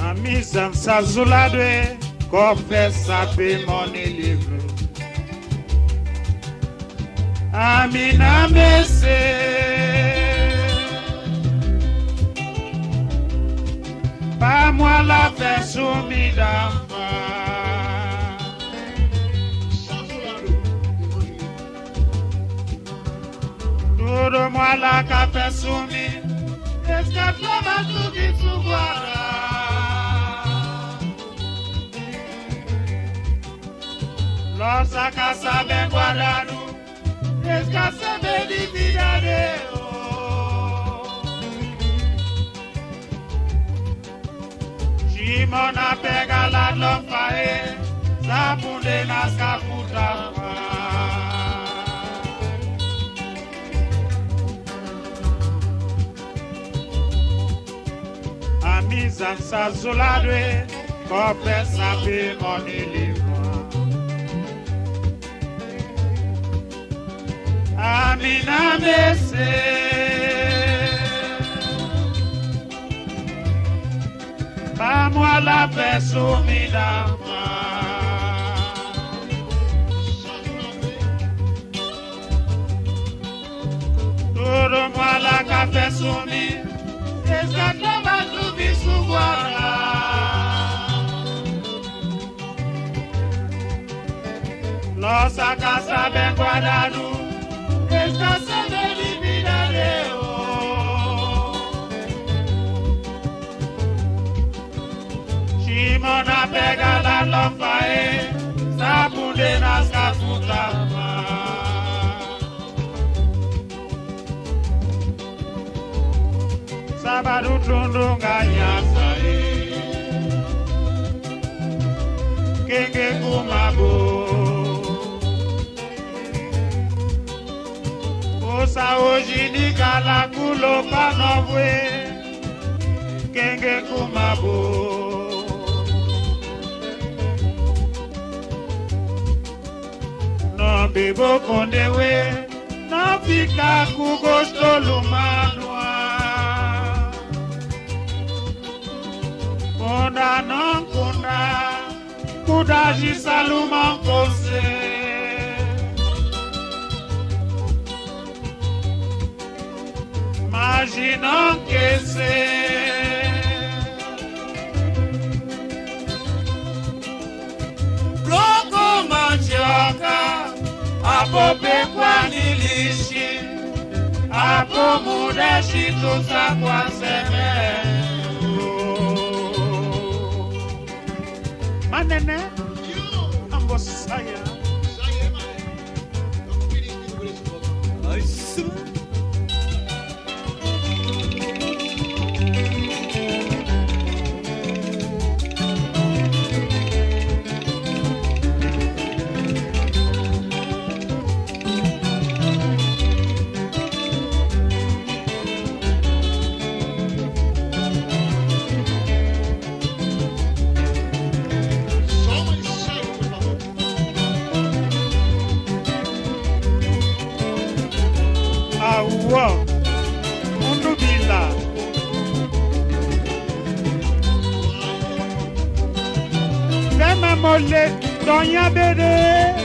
Amizan sa zuladwe, confessa pe moni livre. Amina mese, pas moi la fête soumise d'enfant. Tout moi la café soumise, est-ce que tu vas tout vite sous guara? Lorsque casa ben guardado, est-ce que c'est bien dividé? Simona pega la lompae, sapunde nas kafuta. Amizan sa zuladwe, kope sape moni livre. Amina mese, pas moi la paix soumise d'enfant. Tout moi la café soumise, est-ce que tu vas tout vite sous guara? Lorsque casa ben guardado, est-ce que c'est bien dividé? Simona pega la lompae, sapunde nas kafuta. Sabadu tundunga nyasae, kenge kumabo. Osa hoje ni kala kulo panovwe, kenge kumabo. No bebo kondewe, no fika kugosto lumanwa. Kunda non kunda, kuda jisaluman kose. Imaginons que c'est Bloko mandioca, apope kwa nilishi, apo muda shitu sa kwa seme. Manene, ambo saya. Wow, mundo bila. Deme mole, doña bere.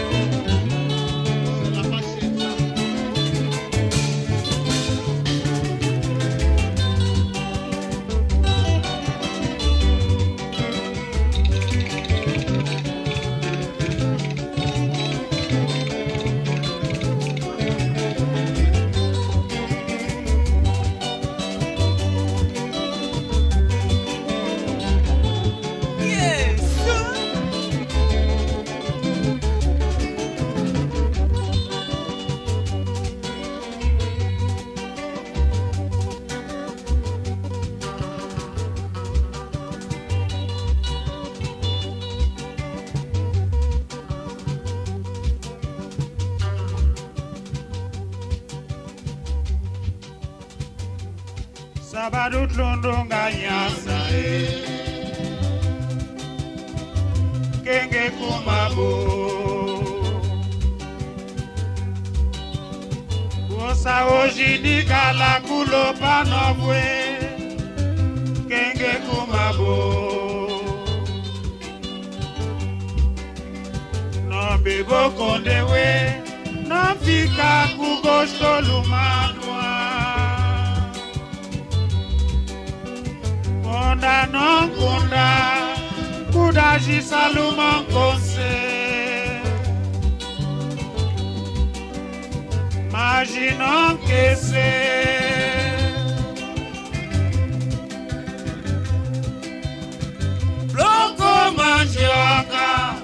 Sabadut lundunga nyasae, kenge kumabo. Osa hoje ni kala kulo panovwe, kenge kumabo. bebo kondewe nafika kugosto lumanwa konda non konda kudaji saluman konse majinon kese bloko manjaka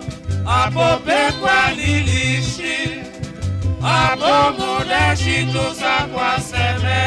apope kwa lilishi apo muda shitusa kwa seme